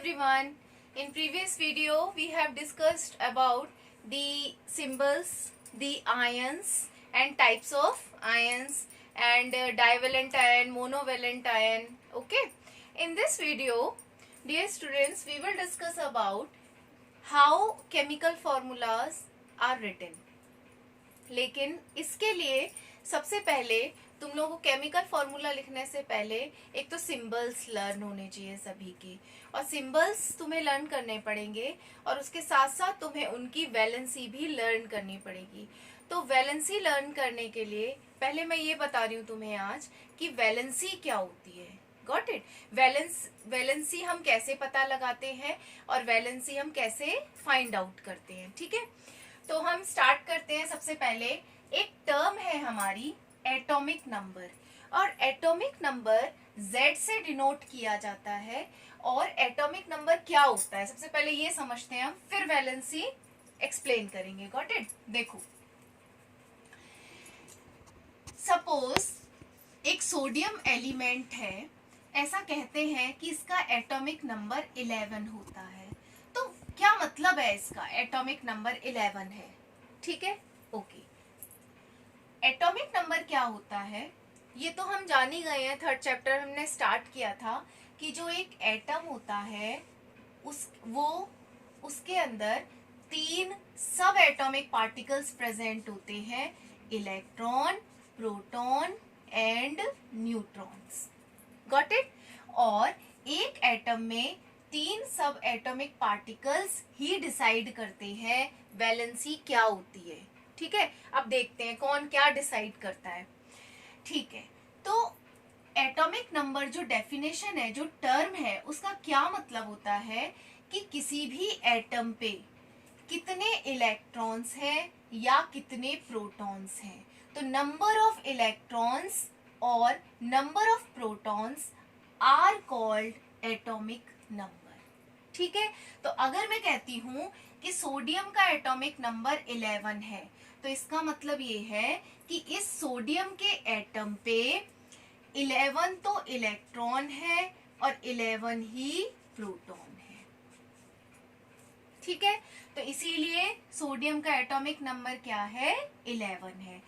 everyone. In previous video we have discussed about the symbols, the ions and types of ions and divalent ion, monovalent ion. Okay. In this video, dear students, we will discuss about how chemical formulas are written. लेकिन इसके लिए सबसे पहले तुम लोगों को chemical formula लिखने से पहले एक तो सिंबल्स लर्न होने चाहिए सभी के, और सिंबल्स तुम्हें लर्न करने पड़ेंगे और उसके साथ साथ तुम्हें उनकी वैलेंसी भी लर्न करनी पड़ेगी। तो वैलेंसी लर्न करने के लिए पहले मैं ये बता रही हूँ तुम्हें आज कि वैलेंसी क्या होती है। Got it? वैलेंसी हम कैसे पता लगाते हैं और वैलेंसी हम कैसे फाइंड आउट करते हैं। ठीक है, तो हम स्टार्ट करते हैं। सबसे पहले एक टर्म है हमारी एटॉमिक नंबर, और एटॉमिक नंबर Z से डिनोट किया जाता है। और एटॉमिक नंबर क्या होता है सबसे पहले ये समझते हैं हम, फिर वैलेंसी एक्सप्लेन करेंगे। Got it? देखो, सपोज एक सोडियम एलिमेंट है, ऐसा कहते हैं कि इसका एटॉमिक नंबर 11 होता है। तो क्या मतलब है इसका एटॉमिक नंबर 11 है? ठीक है, ओके। एटॉमिक नंबर क्या होता है ये तो हम जान ही गए हैं, थर्ड चैप्टर हमने स्टार्ट किया था कि जो एक एटम होता है उसके अंदर 3 सब एटॉमिक पार्टिकल्स प्रेजेंट होते हैं, electron, proton and neutrons. Got it? और एक एटम में 3 सब एटॉमिक पार्टिकल्स ही डिसाइड करते हैं वैलेंसी क्या होती है। ठीक है, अब देखते हैं कौन क्या डिसाइड करता है। ठीक है, तो एटॉमिक नंबर जो डेफिनेशन है, जो टर्म है, उसका क्या मतलब होता है कि किसी भी एटम पे कितने इलेक्ट्रॉन्स हैं या कितने प्रोटॉन्स हैं। तो नंबर ऑफ इलेक्ट्रॉन्स और number of protons are called atomic number. ठीक है, तो अगर मैं कहती हूं कि सोडियम का एटॉमिक नंबर 11 है, तो इसका मतलब ये है कि इस सोडियम के एटम पे 11 तो इलेक्ट्रॉन है और 11 ही प्रोटॉन है। ठीक है, तो इसीलिए सोडियम का एटॉमिक नंबर क्या है? 11 है।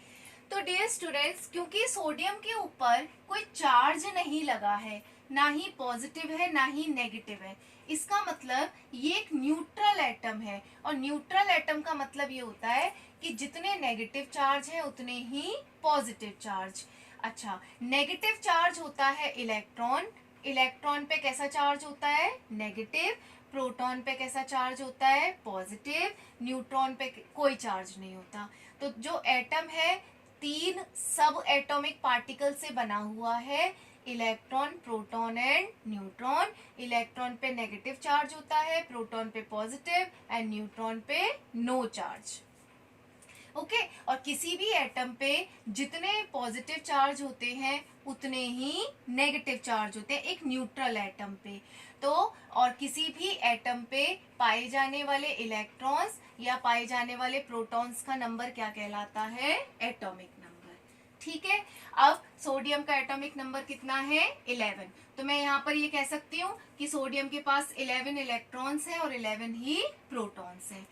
तो डियर स्टूडेंट्स, क्योंकि सोडियम के ऊपर कोई चार्ज नहीं लगा है, ना ही पॉजिटिव है ना ही नेगेटिव है, इसका मतलब ये एक न्यूट्रल एटम है। और न्यूट्रल एटम का मतलब ये होता है कि जितने नेगेटिव चार्ज है उतने ही पॉजिटिव चार्ज। अच्छा, नेगेटिव चार्ज होता है इलेक्ट्रॉन, इलेक्ट्रॉन पे कैसा चार्ज होता है? नेगेटिव। प्रोटॉन पे कैसा चार्ज होता है? पॉजिटिव। न्यूट्रॉन पे कोई चार्ज नहीं होता। तो जो एटम है 3 सब एटॉमिक पार्टिकल से बना हुआ है, electron, proton and neutron. Electron पे नेगेटिव चार्ज होता है, प्रोटॉन पे पॉजिटिव एंड न्यूट्रॉन पे नो चार्ज। ओके, और किसी भी एटम पे जितने पॉजिटिव चार्ज होते हैं उतने ही नेगेटिव चार्ज होते हैं एक न्यूट्रल एटम पे। तो और किसी भी एटम पे पाए जाने वाले इलेक्ट्रॉन्स या पाए जाने वाले प्रोटॉन्स का नंबर क्या कहलाता है? Atomic number. ठीक है, अब सोडियम का एटॉमिक नंबर कितना है? 11। तो मैं यहाँ पर ये कह सकती हूँ कि सोडियम के पास 11 इलेक्ट्रॉन्स हैं और 11 ही प्रोटॉन्स हैं।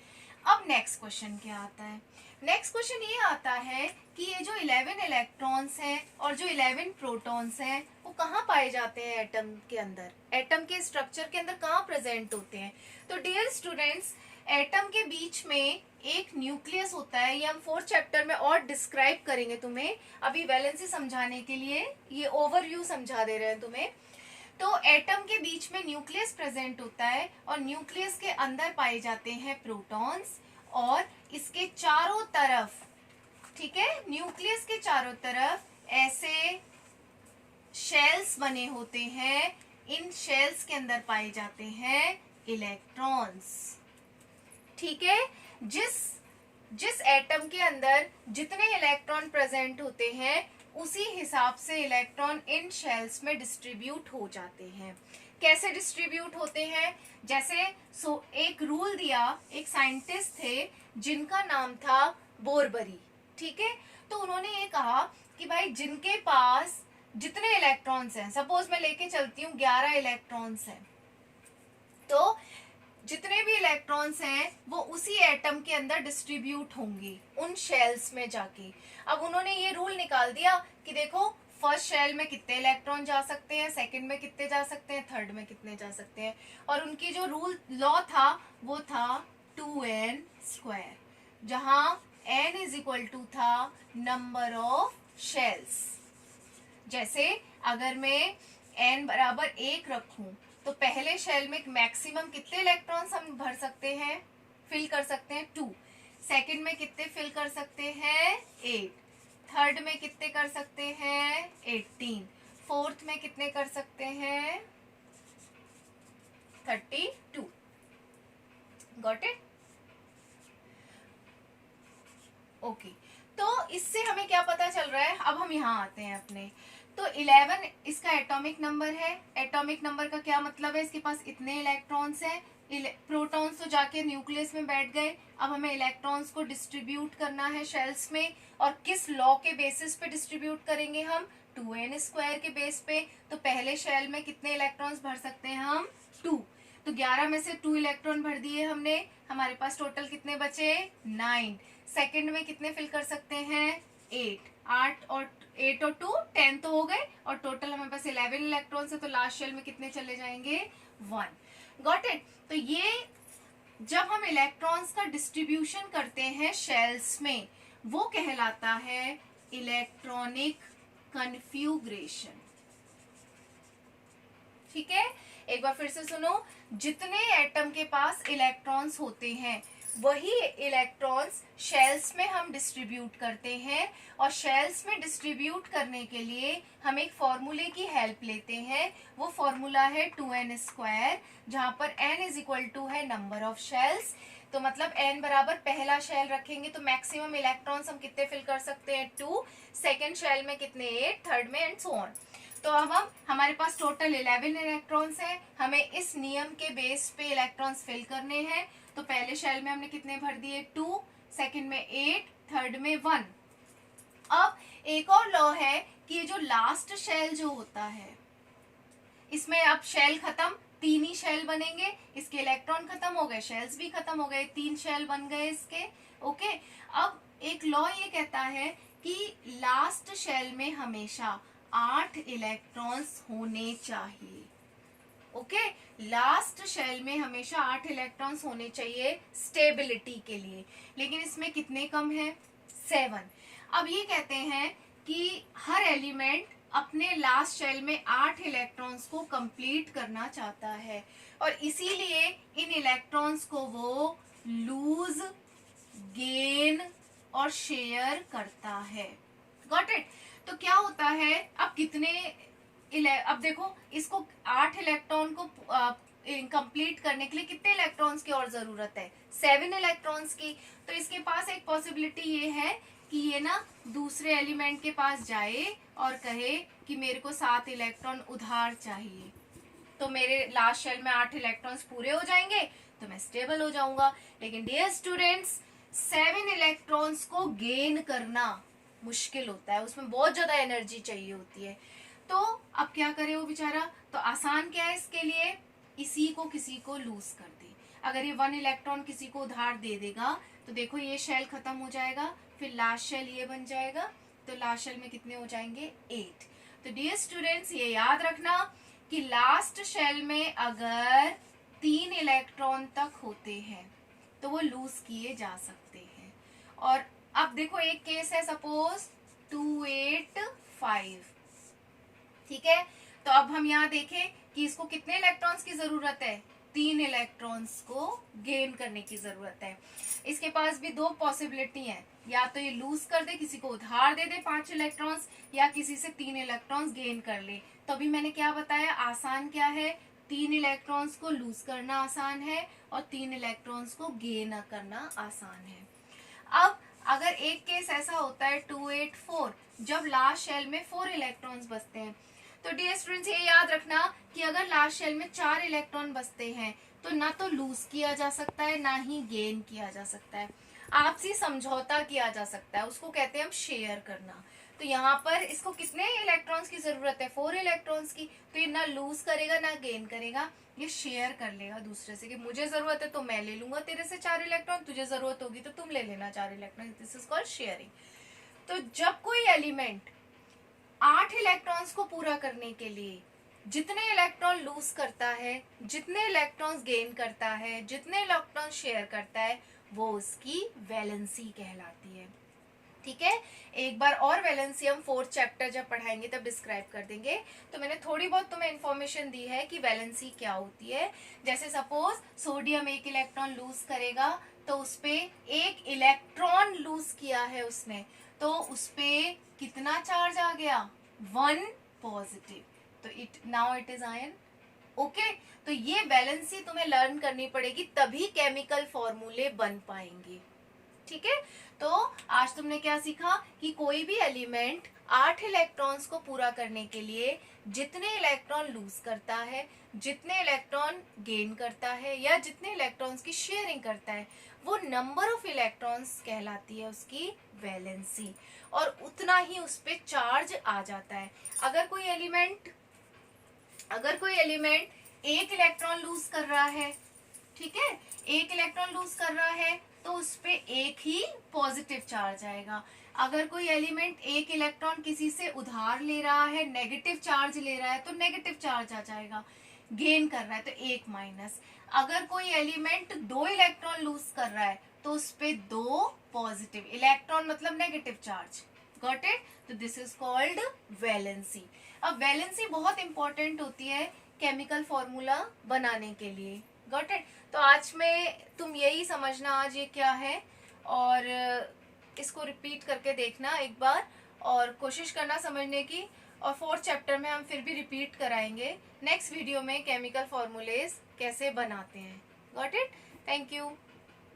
अब नेक्स्ट क्वेश्चन क्या आता है? नेक्स्ट क्वेश्चन ये आता है कि ये जो 11 इलेक्ट्रॉन्स हैं और जो 11 प्रोटॉन्स हैं वो कहाँ पाए जाते हैं एटम के अंदर? एटम के स्ट्रक्चर के अंदर कहाँ प्रेजेंट होते हैं? तो डियर स्टूडेंट्स, एटम के बीच में एक न्यूक्लियस होता है, ये हम 4th चैप्टर में और डिस्क्राइब करेंगे तुम्हें। अभी वैलेंसी समझाने के लिए ये ओवरव्यू समझा दे रहे हैं तुम्हें। तो एटम के बीच में न्यूक्लियस प्रेजेंट होता है और न्यूक्लियस के अंदर पाए जाते हैं प्रोटॉन्स, और इसके चारों तरफ, ठीक है, न्यूक्लियस के चारों तरफ ऐसे शेल्स बने होते हैं। इन शेल्स के अंदर पाए जाते हैं इलेक्ट्रॉन्स। ठीक है, जिस एटम के अंदर जितने इलेक्ट्रॉन प्रेजेंट होते हैं उसी हिसाब से इलेक्ट्रॉन इन शेल्स में डिस्ट्रीब्यूट हो जाते हैं। कैसे डिस्ट्रीब्यूट होते हैं? जैसे एक रूल दिया, एक साइंटिस्ट थे जिनका नाम था बोरबरी। ठीक है, तो उन्होंने ये कहा कि भाई जिनके पास जितने इलेक्ट्रॉन्स हैं, सपोज मैं लेके चलती हूँ 11 इलेक्ट्रॉन्स हैं, तो जितने भी इलेक्ट्रॉन्स हैं वो उसी एटम के अंदर डिस्ट्रीब्यूट होंगे उन शेल्स में जाके। अब उन्होंने ये रूल निकाल दिया कि देखो फर्स्ट शेल में कितने इलेक्ट्रॉन जा सकते हैं, सेकंड में कितने जा सकते हैं, थर्ड में कितने जा सकते हैं, और उनकी जो रूल लॉ था वो था 2n², जहां n इज इक्वल टू था नंबर ऑफ शेल्स। जैसे अगर मैं n बराबर 1 रखूं तो पहले शेल में मैक्सिमम कितने इलेक्ट्रॉन्स हम भर सकते हैं, फिल कर सकते हैं 2, सेकंड में कितने फिल कर सकते हैं 8, थर्ड में कितने कर सकते हैं 18, फोर्थ में कितने कर सकते हैं 32। Got it? ओके, तो इससे हमें क्या पता चल रहा है, अब हम यहाँ आते हैं अपने। तो 11 इसका एटॉमिक नंबर है। एटॉमिक नंबर का क्या मतलब है, इसके पास इतने इलेक्ट्रॉन्स हैं। प्रोटॉन्स तो जाके न्यूक्लियस में बैठ गए, अब हमें इलेक्ट्रॉन्स को डिस्ट्रीब्यूट करना है शेल्स में। और किस लॉ के बेसिस पे डिस्ट्रीब्यूट करेंगे हम, 2n² के बेस पे। तो पहले शेल में कितने इलेक्ट्रॉन्स भर सकते हैं हम 2, तो 11 में से 2 इलेक्ट्रॉन भर दिए हमने, हमारे पास टोटल कितने बचे 9। सेकंड में कितने फिल कर सकते हैं 8, 8 और 2 10 तो हो गए, और टोटल हमारे पास 11 इलेक्ट्रॉन्स है, तो लास्ट शेल में कितने चले जाएंगे 1। Got it? तो ये जब हम इलेक्ट्रॉन्स का डिस्ट्रीब्यूशन करते हैं शेल्स में वो कहलाता है इलेक्ट्रॉनिक कन्फ्यूग्रेशन। ठीक है, एक बार फिर से सुनो, जितने एटम के पास इलेक्ट्रॉन्स होते हैं वही इलेक्ट्रॉन्स शेल्स में हम डिस्ट्रीब्यूट करते हैं। और शेल्स में डिस्ट्रीब्यूट करने के लिए हम एक फॉर्मूले की हेल्प लेते हैं, वो फॉर्मूला है 2n², जहां पर n इज इक्वल टू है नंबर ऑफ शेल्स। तो मतलब n बराबर पहला शेल रखेंगे तो मैक्सिमम इलेक्ट्रॉन्स हम कितने फिल कर सकते हैं 2, सेकेंड शेल में कितने 8, थर्ड में एंड सो ऑन। तो अब हम हमारे पास टोटल 11 इलेक्ट्रॉन्स हैं, हमें इस नियम के बेस पे इलेक्ट्रॉन्स फिल करने हैं। तो पहले शेल में हमने कितने भर दिए 2, सेकंड में 8, थर्ड में 1। अब एक और लॉ है कि ये जो लास्ट शेल जो होता है इसमें अब शेल खत्म, 3 ही शेल बनेंगे, इसके इलेक्ट्रॉन खत्म हो गए, शेल्स भी खत्म हो गए, 3 शेल बन गए इसके। ओके, अब एक लॉ ये कहता है कि लास्ट शेल में हमेशा 8 इलेक्ट्रॉन्स होने चाहिए। ओके, लास्ट शेल में हमेशा 8 इलेक्ट्रॉन्स होने चाहिए स्टेबिलिटी के लिए, लेकिन इसमें कितने कम है 7। अब ये कहते हैं कि हर एलिमेंट अपने लास्ट शेल में 8 इलेक्ट्रॉन्स को कंप्लीट करना चाहता है, और इसीलिए इन इलेक्ट्रॉन्स को वो लूज, गेन और शेयर करता है। Got it? तो क्या होता है, अब अब देखो इसको 8 इलेक्ट्रॉन को कंप्लीट करने के लिए कितने इलेक्ट्रॉन्स की और जरूरत है 7 इलेक्ट्रॉन्स की। तो इसके पास एक पॉसिबिलिटी ये है कि ये ना दूसरे एलिमेंट के पास जाए और कहे कि मेरे को 7 इलेक्ट्रॉन उधार चाहिए, तो मेरे लास्ट शेल में 8 इलेक्ट्रॉन्स पूरे हो जाएंगे तो मैं स्टेबल हो जाऊंगा। लेकिन डियर स्टूडेंट्स, 7 इलेक्ट्रॉन्स को गेन करना मुश्किल होता है, उसमें बहुत ज्यादा एनर्जी चाहिए होती है। तो अब क्या करे वो बेचारा, तो आसान क्या है इसके लिए, इसी को किसी को लूज कर दे। अगर ये 1 इलेक्ट्रॉन किसी को उधार दे देगा तो देखो ये शेल खत्म हो जाएगा, फिर लास्ट शेल ये बन जाएगा, तो लास्ट शेल में कितने हो जाएंगे 8। तो डियर स्टूडेंट्स, ये याद रखना कि लास्ट शेल में अगर 3 इलेक्ट्रॉन तक होते हैं तो वो लूज किए जा सकते हैं। और अब देखो एक केस है, सपोज 2, 8, 5, ठीक है। तो अब हम यहाँ देखें कि इसको कितने इलेक्ट्रॉन्स की जरूरत है, 3 इलेक्ट्रॉन्स को गेन करने की जरूरत है। इसके पास भी 2 पॉसिबिलिटी हैं, या तो ये लूज कर दे, किसी को उधार दे दे 5 इलेक्ट्रॉन्स, या किसी से 3 इलेक्ट्रॉन्स गेन कर ले। तो अभी मैंने क्या बताया, आसान क्या है, 3 इलेक्ट्रॉन्स को लूज करना आसान है और 3 इलेक्ट्रॉन्स को गेन करना आसान है। अब अगर एक केस ऐसा होता है 2, 8, 4, जब लास्ट शेल में 4 इलेक्ट्रॉन्स बचते हैं, तो डियर स्टूडेंट्स ये याद रखना कि अगर लास्ट शेल में 4 इलेक्ट्रॉन बचते हैं तो ना तो लूज किया जा सकता है ना ही गेन किया जा सकता है, आपसी समझौता किया जा सकता है, उसको कहते हैं हम शेयर करना। तो तो यहाँ पर इसको कितने इलेक्ट्रॉन्स की जरूरत है, 4 इलेक्ट्रॉन्स की। तो ये ना लूज करेगा ना गेन करेगा, ये शेयर कर लेगा दूसरे से कि मुझे जरूरत है तो मैं ले लूंगा तेरे से 4 इलेक्ट्रॉन, तुझे जरूरत होगी तो तुम ले लेना 4 electron. This is called sharing. तो जब कोई एलिमेंट 8 इलेक्ट्रॉन्स को पूरा करने के लिए जितने इलेक्ट्रॉन लूज करता है, जितने इलेक्ट्रॉन्स गेन करता है, जितने इलेक्ट्रॉन शेयर करता है, वो उसकी वैलेंसी कहलाती है। ठीक है, एक बार और वैलेंसी हम 4th चैप्टर जब पढ़ाएंगे तब डिस्क्राइब कर देंगे। तो मैंने थोड़ी बहुत तुम्हें इन्फॉर्मेशन दी है कि वैलेंसी क्या होती है। जैसे सपोज सोडियम 1 इलेक्ट्रॉन लूज करेगा तो उसपे 1 इलेक्ट्रॉन लूज किया है उसने, तो उसपे कितना चार्ज आ गया, 1 पॉजिटिव। तो now it is ion. Okay, तो ये वैलेंसी तुम्हें लर्न करनी पड़ेगी, तभी केमिकल फॉर्मूले बन पाएंगे। ठीक है, तो आज तुमने क्या सीखा कि कोई भी एलिमेंट 8 इलेक्ट्रॉन्स को पूरा करने के लिए जितने इलेक्ट्रॉन लूज करता है, जितने इलेक्ट्रॉन गेन करता है, या जितने इलेक्ट्रॉन्स की शेयरिंग करता है, वो नंबर ऑफ इलेक्ट्रॉन्स कहलाती है उसकी वैलेंसी, और उतना ही उस पे चार्ज आ जाता है। अगर कोई एलिमेंट 1 इलेक्ट्रॉन लूज कर रहा है, ठीक है, 1 इलेक्ट्रॉन लूज कर रहा है तो उस पे 1 ही पॉजिटिव चार्ज आएगा। अगर कोई एलिमेंट 1 इलेक्ट्रॉन किसी से उधार ले रहा है, नेगेटिव चार्ज ले रहा है, तो नेगेटिव चार्ज आ जाएगा। गेन कर रहा है तो 1 माइनस। अगर कोई एलिमेंट 2 इलेक्ट्रॉन लूज कर रहा है तो उस पे 2 पॉजिटिव इलेक्ट्रॉन, मतलब नेगेटिव चार्ज। Got it? तो दिस इज कॉल्ड वैलेंसी। अब वैलेंसी बहुत इंपॉर्टेंट होती है केमिकल फॉर्मूला बनाने के लिए। Got it? तो आज में तुम यही समझना आज ये क्या है, और इसको रिपीट करके देखना एक बार, और कोशिश करना समझने की। और 4th चैप्टर में हम फिर भी रिपीट कराएंगे नेक्स्ट वीडियो में केमिकल फॉर्मूलेज कैसे बनाते हैं। Got it? Thank you.